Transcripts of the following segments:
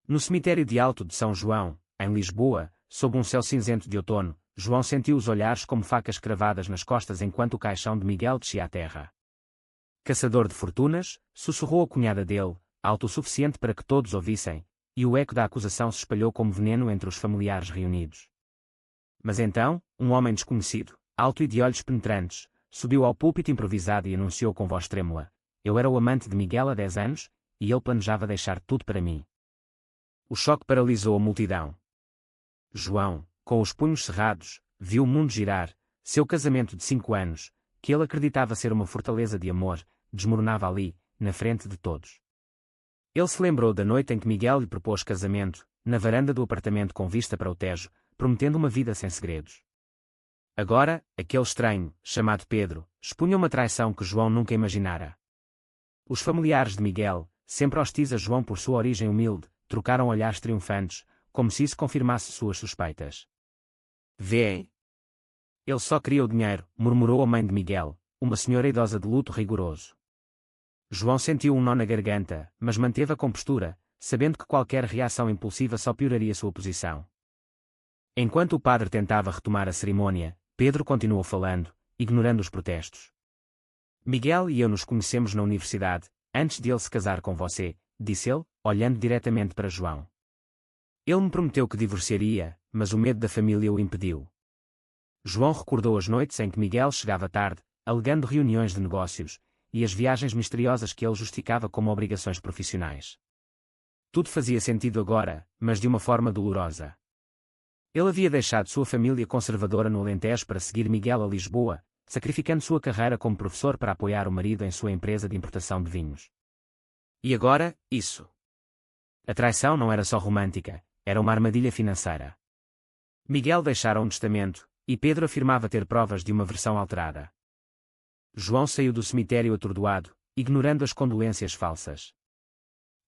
No cemitério de Alto de São João, em Lisboa, sob um céu cinzento de outono, João sentiu os olhares como facas cravadas nas costas enquanto o caixão de Miguel descia à terra. Caçador de fortunas, sussurrou a cunhada dele, alto o suficiente para que todos ouvissem, e o eco da acusação se espalhou como veneno entre os familiares reunidos. Mas então, um homem desconhecido, alto e de olhos penetrantes, subiu ao púlpito improvisado e anunciou com voz trêmula: eu era o amante de Miguel há 10 anos, e ele planejava deixar tudo para mim. O choque paralisou a multidão. João, com os punhos cerrados, viu o mundo girar. Seu casamento de 5 anos, que ele acreditava ser uma fortaleza de amor, desmoronava ali, na frente de todos. Ele se lembrou da noite em que Miguel lhe propôs casamento, na varanda do apartamento com vista para o Tejo, prometendo uma vida sem segredos. Agora, aquele estranho, chamado Pedro, expunha uma traição que João nunca imaginara. Os familiares de Miguel, sempre hostis a João por sua origem humilde, trocaram olhares triunfantes, como se isso confirmasse suas suspeitas. Vê! Ele só queria o dinheiro, murmurou a mãe de Miguel, uma senhora idosa de luto rigoroso. João sentiu um nó na garganta, mas manteve a compostura, sabendo que qualquer reação impulsiva só pioraria sua posição. Enquanto o padre tentava retomar a cerimônia, Pedro continuou falando, ignorando os protestos. Miguel e eu nos conhecemos na universidade, antes de ele se casar com você, disse ele, olhando diretamente para João. Ele me prometeu que divorciaria, mas o medo da família o impediu. João recordou as noites em que Miguel chegava tarde, alegando reuniões de negócios, e as viagens misteriosas que ele justificava como obrigações profissionais. Tudo fazia sentido agora, mas de uma forma dolorosa. Ele havia deixado sua família conservadora no Alentejo para seguir Miguel a Lisboa, sacrificando sua carreira como professor para apoiar o marido em sua empresa de importação de vinhos. E agora, isso. A traição não era só romântica, era uma armadilha financeira. Miguel deixara um testamento, e Pedro afirmava ter provas de uma versão alterada. João saiu do cemitério atordoado, ignorando as condolências falsas.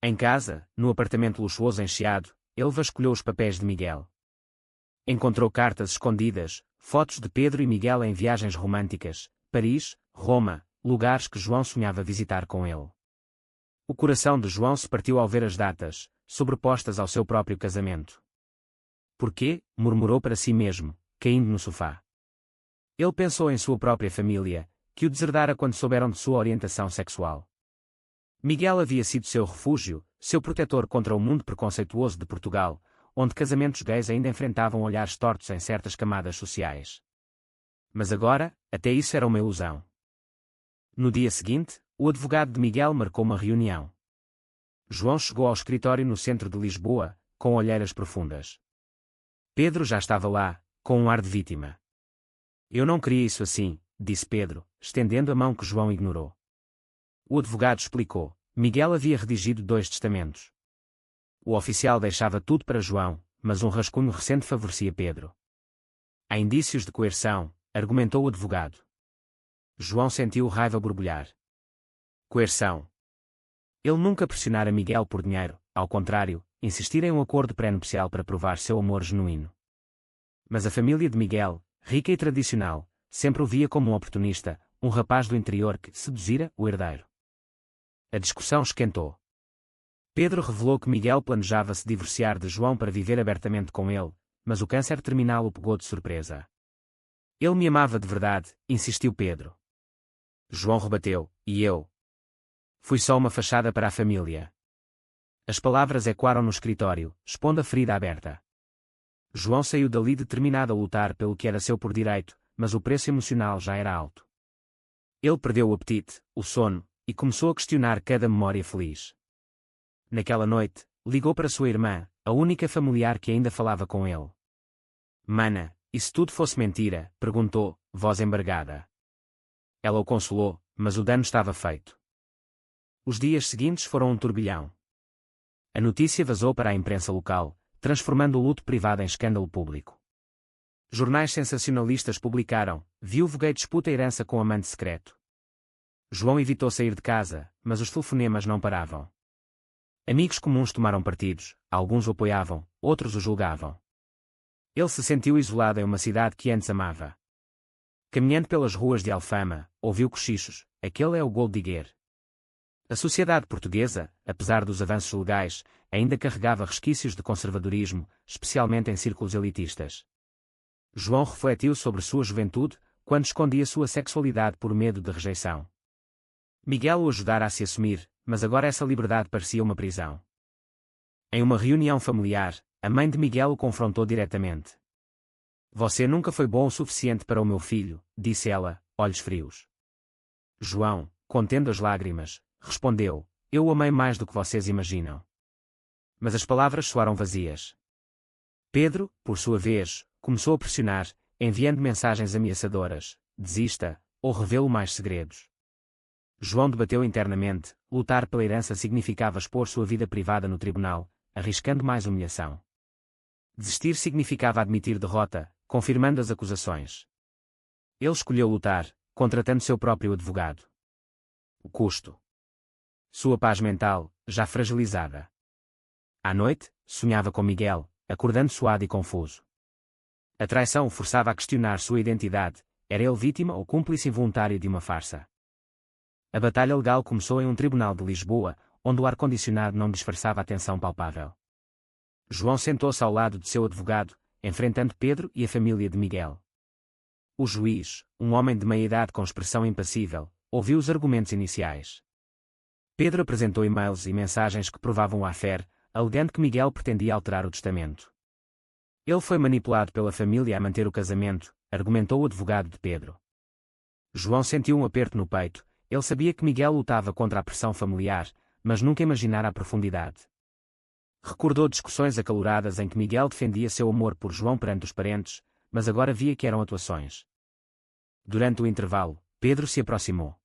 Em casa, no apartamento luxuoso encheado, ele vasculhou os papéis de Miguel. Encontrou cartas escondidas, fotos de Pedro e Miguel em viagens românticas, Paris, Roma, lugares que João sonhava visitar com ele. O coração de João se partiu ao ver as datas, sobrepostas ao seu próprio casamento. Porquê? Murmurou para si mesmo, caindo no sofá. Ele pensou em sua própria família, que o deserdara quando souberam de sua orientação sexual. Miguel havia sido seu refúgio, seu protetor contra o mundo preconceituoso de Portugal, onde casamentos gays ainda enfrentavam olhares tortos em certas camadas sociais. Mas agora, até isso era uma ilusão. No dia seguinte, o advogado de Miguel marcou uma reunião. João chegou ao escritório no centro de Lisboa, com olheiras profundas. Pedro já estava lá, com um ar de vítima. Eu não queria isso assim, disse Pedro, estendendo a mão que João ignorou. O advogado explicou. Miguel havia redigido 2 testamentos. O oficial deixava tudo para João, mas um rascunho recente favorecia Pedro. Há indícios de coerção, argumentou o advogado. João sentiu raiva borbulhar. Coerção. Ele nunca pressionara Miguel por dinheiro, ao contrário, insistira em um acordo pré-nupcial para provar seu amor genuíno. Mas a família de Miguel, rica e tradicional, sempre o via como um oportunista, um rapaz do interior que seduzira o herdeiro. A discussão esquentou. Pedro revelou que Miguel planejava se divorciar de João para viver abertamente com ele, mas o câncer terminal o pegou de surpresa. Ele me amava de verdade, insistiu Pedro. João rebateu, e eu? Fui só uma fachada para a família. As palavras ecoaram no escritório, expondo a ferida aberta. João saiu dali determinado a lutar pelo que era seu por direito, mas o preço emocional já era alto. Ele perdeu o apetite, o sono, e começou a questionar cada memória feliz. Naquela noite, ligou para sua irmã, a única familiar que ainda falava com ele. Mana, e se tudo fosse mentira? Perguntou, voz embargada. Ela o consolou, mas o dano estava feito. Os dias seguintes foram um turbilhão. A notícia vazou para a imprensa local, transformando o luto privado em escândalo público. Jornais sensacionalistas publicaram: viúvo gay disputa herança com amante secreto. João evitou sair de casa, mas os telefonemas não paravam. Amigos comuns tomaram partidos, alguns o apoiavam, outros o julgavam. Ele se sentiu isolado em uma cidade que antes amava. Caminhando pelas ruas de Alfama, ouviu cochichos: aquele é o Gold Digger. A sociedade portuguesa, apesar dos avanços legais, ainda carregava resquícios de conservadorismo, especialmente em círculos elitistas. João refletiu sobre sua juventude, quando escondia sua sexualidade por medo de rejeição. Miguel o ajudara a se assumir, mas agora essa liberdade parecia uma prisão. Em uma reunião familiar, a mãe de Miguel o confrontou diretamente. Você nunca foi bom o suficiente para o meu filho, disse ela, olhos frios. João, contendo as lágrimas, respondeu, eu o amei mais do que vocês imaginam. Mas as palavras soaram vazias. Pedro, por sua vez, começou a pressionar, enviando mensagens ameaçadoras, desista, ou revelo mais segredos. João debateu internamente, lutar pela herança significava expor sua vida privada no tribunal, arriscando mais humilhação. Desistir significava admitir derrota, confirmando as acusações. Ele escolheu lutar, contratando seu próprio advogado. O custo. Sua paz mental, já fragilizada. À noite, sonhava com Miguel, acordando suado e confuso. A traição o forçava a questionar sua identidade, era ele vítima ou cúmplice involuntário de uma farsa? A batalha legal começou em um tribunal de Lisboa, onde o ar-condicionado não disfarçava a tensão palpável. João sentou-se ao lado de seu advogado, enfrentando Pedro e a família de Miguel. O juiz, um homem de meia-idade com expressão impassível, ouviu os argumentos iniciais. Pedro apresentou e-mails e mensagens que provavam o affaire, alegando que Miguel pretendia alterar o testamento. Ele foi manipulado pela família a manter o casamento, argumentou o advogado de Pedro. João sentiu um aperto no peito, ele sabia que Miguel lutava contra a pressão familiar, mas nunca imaginara a profundidade. Recordou discussões acaloradas em que Miguel defendia seu amor por João perante os parentes, mas agora via que eram atuações. Durante o intervalo, Pedro se aproximou.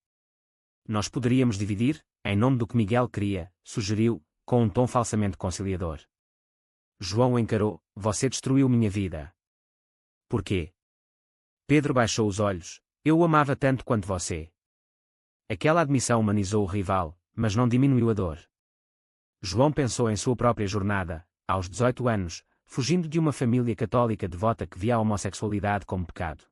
Nós poderíamos dividir, em nome do que Miguel queria, sugeriu, com um tom falsamente conciliador. João o encarou, você destruiu minha vida. Por quê? Pedro baixou os olhos, eu o amava tanto quanto você. Aquela admissão humanizou o rival, mas não diminuiu a dor. João pensou em sua própria jornada, aos 18 anos, fugindo de uma família católica devota que via a homossexualidade como pecado.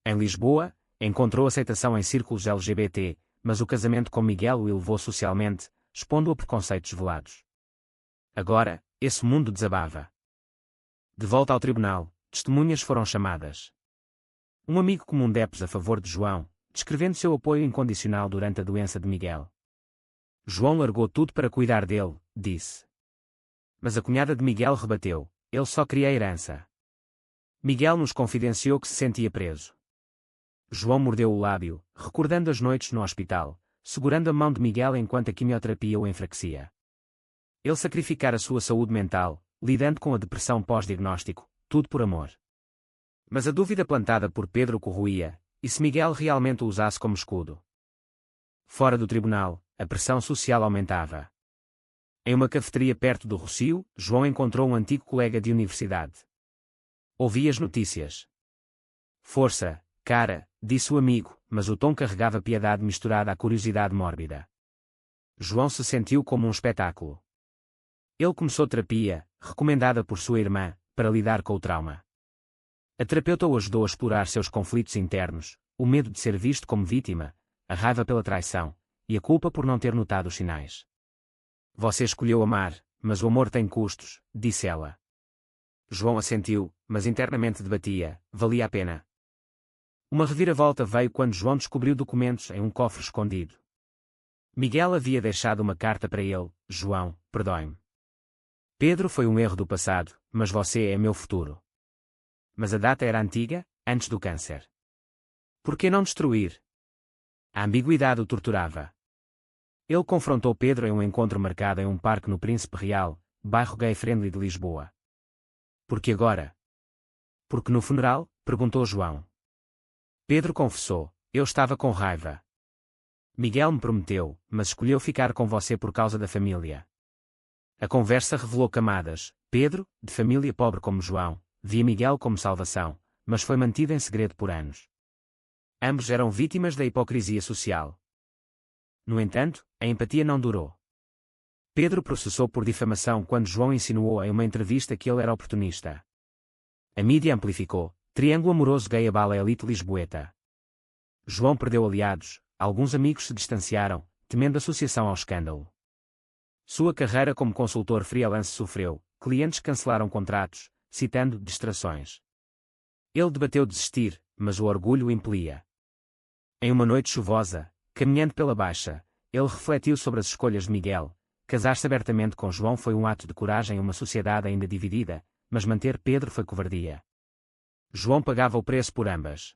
Em Lisboa, encontrou aceitação em círculos LGBT, mas o casamento com Miguel o elevou socialmente, expondo-o a preconceitos velados. Agora, esse mundo desabava. De volta ao tribunal, testemunhas foram chamadas. Um amigo comum depôs a favor de João, descrevendo seu apoio incondicional durante a doença de Miguel. João largou tudo para cuidar dele, disse. Mas a cunhada de Miguel rebateu, ele só queria a herança. Miguel nos confidenciou que se sentia preso. João mordeu o lábio, recordando as noites no hospital, segurando a mão de Miguel enquanto a quimioterapia o enfraquecia. Ele sacrificara sua saúde mental, lidando com a depressão pós-diagnóstico, tudo por amor. Mas a dúvida plantada por Pedro corroía, e se Miguel realmente o usasse como escudo? Fora do tribunal, a pressão social aumentava. Em uma cafeteria perto do Rocio, João encontrou um antigo colega de universidade. Ouvia as notícias. Força, cara, disse o amigo, mas o tom carregava piedade misturada à curiosidade mórbida. João se sentiu como um espetáculo. Ele começou terapia, recomendada por sua irmã, para lidar com o trauma. A terapeuta o ajudou a explorar seus conflitos internos, o medo de ser visto como vítima, a raiva pela traição, e a culpa por não ter notado os sinais. Você escolheu amar, mas o amor tem custos, disse ela. João assentiu, mas internamente debatia, valia a pena. Uma reviravolta veio quando João descobriu documentos em um cofre escondido. Miguel havia deixado uma carta para ele, João, perdoe-me. Pedro foi um erro do passado, mas você é meu futuro. Mas a data era antiga, antes do câncer. Por que não destruir? A ambiguidade o torturava. Ele confrontou Pedro em um encontro marcado em um parque no Príncipe Real, bairro gay-friendly de Lisboa. Por que agora? Porque no funeral? Perguntou João. Pedro confessou, eu estava com raiva. Miguel me prometeu, mas escolheu ficar com você por causa da família. A conversa revelou camadas. Pedro, de família pobre como João, via Miguel como salvação, mas foi mantido em segredo por anos. Ambos eram vítimas da hipocrisia social. No entanto, a empatia não durou. Pedro processou por difamação quando João insinuou em uma entrevista que ele era oportunista. A mídia amplificou, triângulo amoroso gay abala a elite lisboeta. João perdeu aliados, alguns amigos se distanciaram, temendo associação ao escândalo. Sua carreira como consultor freelance sofreu, clientes cancelaram contratos, citando distrações. Ele debateu desistir, mas o orgulho o impelia. Em uma noite chuvosa, caminhando pela Baixa, ele refletiu sobre as escolhas de Miguel. Casar-se abertamente com João foi um ato de coragem em uma sociedade ainda dividida, mas manter Pedro foi covardia. João pagava o preço por ambas.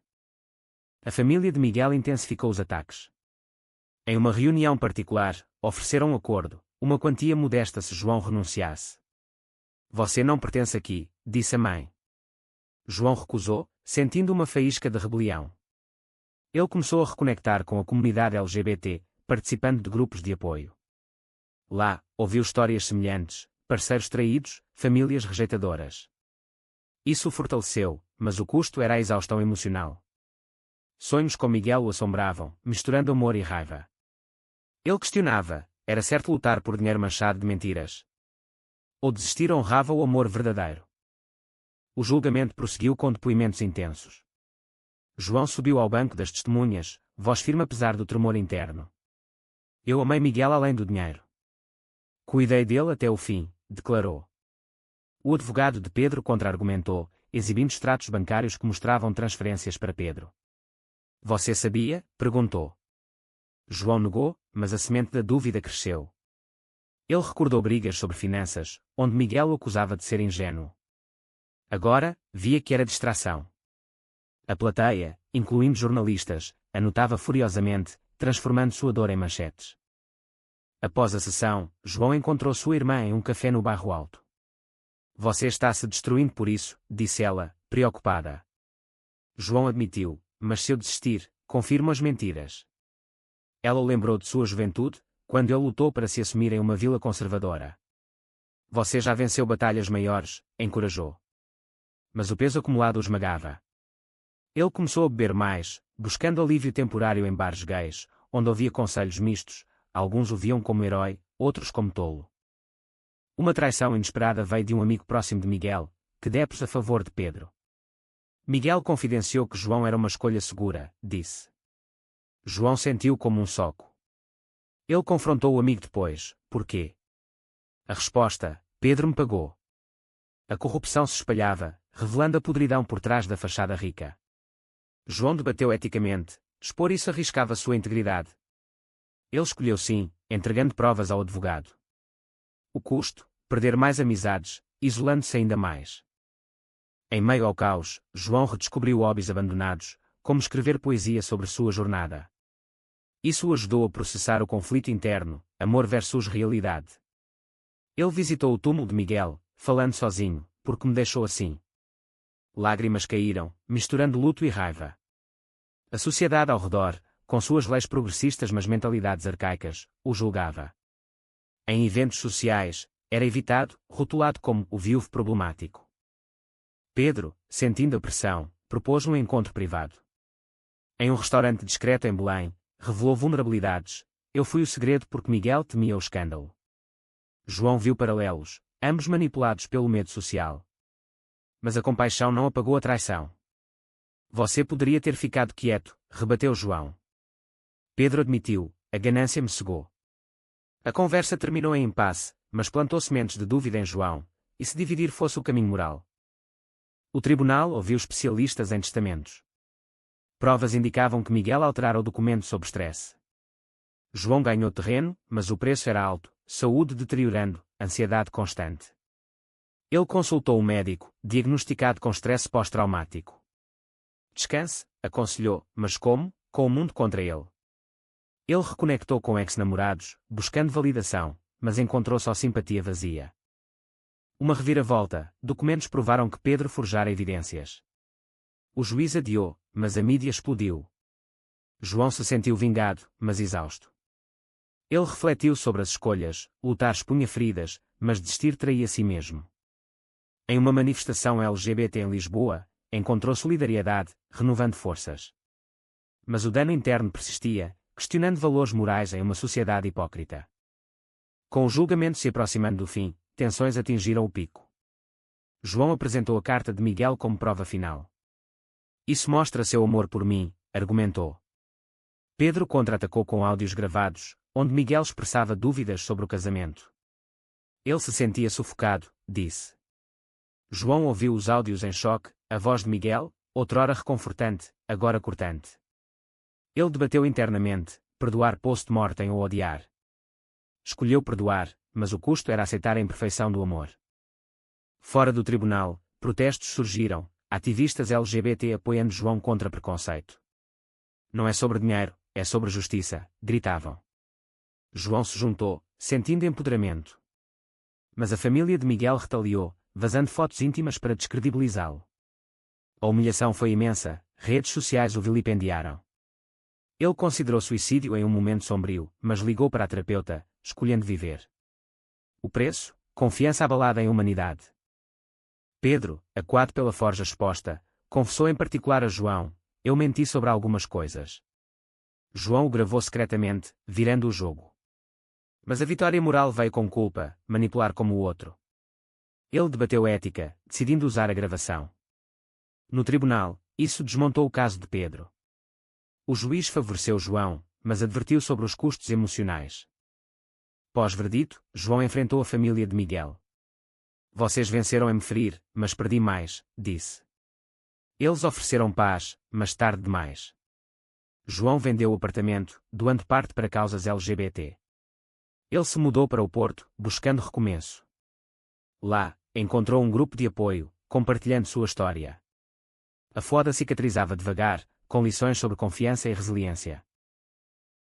A família de Miguel intensificou os ataques. Em uma reunião particular, ofereceram um acordo, uma quantia modesta se João renunciasse. Você não pertence aqui, disse a mãe. João recusou, sentindo uma faísca de rebelião. Ele começou a reconectar com a comunidade LGBT, participando de grupos de apoio. Lá, ouviu histórias semelhantes, parceiros traídos, famílias rejeitadoras. Isso o fortaleceu, mas o custo era a exaustão emocional. Sonhos com Miguel o assombravam, misturando amor e raiva. Ele questionava, era certo lutar por dinheiro manchado de mentiras? Ou desistir honrava o amor verdadeiro? O julgamento prosseguiu com depoimentos intensos. João subiu ao banco das testemunhas, voz firme apesar do tremor interno. Eu amei Miguel além do dinheiro. Cuidei dele até o fim, declarou. O advogado de Pedro contra-argumentou, exibindo extratos bancários que mostravam transferências para Pedro. Você sabia? Perguntou. João negou, mas a semente da dúvida cresceu. Ele recordou brigas sobre finanças, onde Miguel o acusava de ser ingênuo. Agora, via que era distração. A plateia, incluindo jornalistas, anotava furiosamente, transformando sua dor em manchetes. Após a sessão, João encontrou sua irmã em um café no Bairro Alto. Você está se destruindo por isso, disse ela, preocupada. João admitiu, mas se eu desistir, confirmo as mentiras. Ela o lembrou de sua juventude, quando ele lutou para se assumir em uma vila conservadora. Você já venceu batalhas maiores, encorajou. Mas o peso acumulado o esmagava. Ele começou a beber mais, buscando alívio temporário em bares gays, onde ouvia conselhos mistos, alguns o viam como herói, outros como tolo. Uma traição inesperada veio de um amigo próximo de Miguel, que depôs a favor de Pedro. Miguel confidenciou que João era uma escolha segura, disse. João sentiu como um soco. Ele confrontou o amigo depois, por quê? A resposta, Pedro me pagou. A corrupção se espalhava, revelando a podridão por trás da fachada rica. João debateu eticamente, expor isso arriscava sua integridade. Ele escolheu sim, entregando provas ao advogado. O custo, perder mais amizades, isolando-se ainda mais. Em meio ao caos, João redescobriu hobbies abandonados, como escrever poesia sobre sua jornada. Isso o ajudou a processar o conflito interno, amor versus realidade. Ele visitou o túmulo de Miguel, falando sozinho, porque me deixou assim. Lágrimas caíram, misturando luto e raiva. A sociedade ao redor, com suas leis progressistas mas mentalidades arcaicas, o julgava. Em eventos sociais, era evitado, rotulado como o viúvo problemático. Pedro, sentindo a pressão, propôs um encontro privado. Em um restaurante discreto em Belém, revelou vulnerabilidades. Eu fui o segredo porque Miguel temia o escândalo. João viu paralelos, ambos manipulados pelo medo social. Mas a compaixão não apagou a traição. Você poderia ter ficado quieto, rebateu João. Pedro admitiu, a ganância me cegou. A conversa terminou em impasse, mas plantou sementes de dúvida em João, e se dividir fosse o caminho moral. O tribunal ouviu especialistas em testamentos. Provas indicavam que Miguel alterara o documento sob estresse. João ganhou terreno, mas o preço era alto, saúde deteriorando, ansiedade constante. Ele consultou um médico, diagnosticado com estresse pós-traumático. Descanse, aconselhou, mas como? Com o mundo contra ele. Ele reconectou com ex-namorados, buscando validação, mas encontrou só simpatia vazia. Uma reviravolta, documentos provaram que Pedro forjara evidências. O juiz adiou, mas a mídia explodiu. João se sentiu vingado, mas exausto. Ele refletiu sobre as escolhas, lutar expunha feridas, mas desistir traía a si mesmo. Em uma manifestação LGBT em Lisboa, encontrou solidariedade, renovando forças. Mas o dano interno persistia, questionando valores morais em uma sociedade hipócrita. Com o julgamento se aproximando do fim, tensões atingiram o pico. João apresentou a carta de Miguel como prova final. Isso mostra seu amor por mim, argumentou. Pedro contra-atacou com áudios gravados, onde Miguel expressava dúvidas sobre o casamento. Ele se sentia sufocado, disse. João ouviu os áudios em choque, a voz de Miguel, outrora reconfortante, agora cortante. Ele debateu internamente, perdoar post-mortem ou odiar. Escolheu perdoar, mas o custo era aceitar a imperfeição do amor. Fora do tribunal, protestos surgiram, ativistas LGBT apoiando João contra preconceito. Não é sobre dinheiro, é sobre justiça, gritavam. João se juntou, sentindo empoderamento. Mas a família de Miguel retaliou, vazando fotos íntimas para descredibilizá-lo. A humilhação foi imensa, redes sociais o vilipendiaram. Ele considerou suicídio em um momento sombrio, mas ligou para a terapeuta, escolhendo viver. O preço? Confiança abalada em humanidade. Pedro, acuado pela forja exposta, confessou em particular a João: eu menti sobre algumas coisas. João o gravou secretamente, virando o jogo. Mas a vitória moral veio com culpa, manipular como o outro. Ele debateu ética, decidindo usar a gravação. No tribunal, isso desmontou o caso de Pedro. O juiz favoreceu João, mas advertiu sobre os custos emocionais. Pós-verdito, João enfrentou a família de Miguel. Vocês venceram em me ferir, mas perdi mais, disse. Eles ofereceram paz, mas tarde demais. João vendeu o apartamento, doando parte para causas LGBT. Ele se mudou para o Porto, buscando recomeço. Lá, encontrou um grupo de apoio, compartilhando sua história. A foda cicatrizava devagar, com lições sobre confiança e resiliência.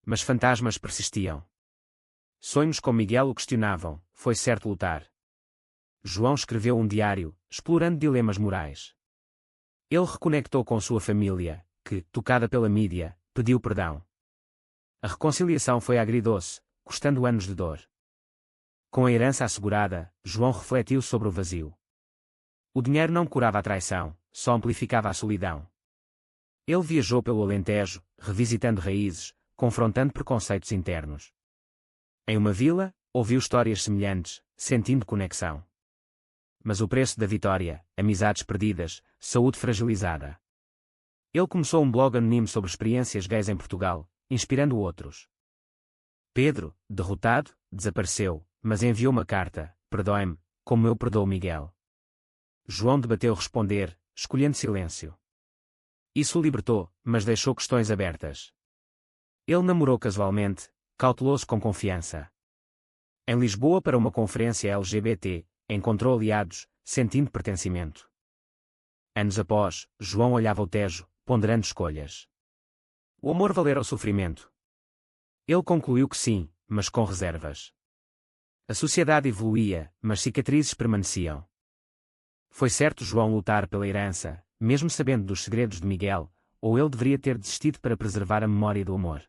Mas fantasmas persistiam. Sonhos com Miguel o questionavam: foi certo lutar? João escreveu um diário, explorando dilemas morais. Ele reconectou com sua família, que, tocada pela mídia, pediu perdão. A reconciliação foi agridoce, custando anos de dor. Com a herança assegurada, João refletiu sobre o vazio. O dinheiro não curava a traição, só amplificava a solidão. Ele viajou pelo Alentejo, revisitando raízes, confrontando preconceitos internos. Em uma vila, ouviu histórias semelhantes, sentindo conexão. Mas o preço da vitória, amizades perdidas, saúde fragilizada. Ele começou um blog anónimo sobre experiências gays em Portugal, inspirando outros. Pedro, derrotado, desapareceu, mas enviou uma carta: perdoe-me, como eu perdoo Miguel. João debateu responder, escolhendo silêncio. Isso o libertou, mas deixou questões abertas. Ele namorou casualmente, cautelou-se com confiança. Em Lisboa, para uma conferência LGBT, encontrou aliados, sentindo pertencimento. Anos após, João olhava o Tejo, ponderando escolhas. O amor valera o sofrimento? Ele concluiu que sim, mas com reservas. A sociedade evoluía, mas cicatrizes permaneciam. Foi certo João lutar pela herança, mesmo sabendo dos segredos de Miguel, ou ele deveria ter desistido para preservar a memória do amor?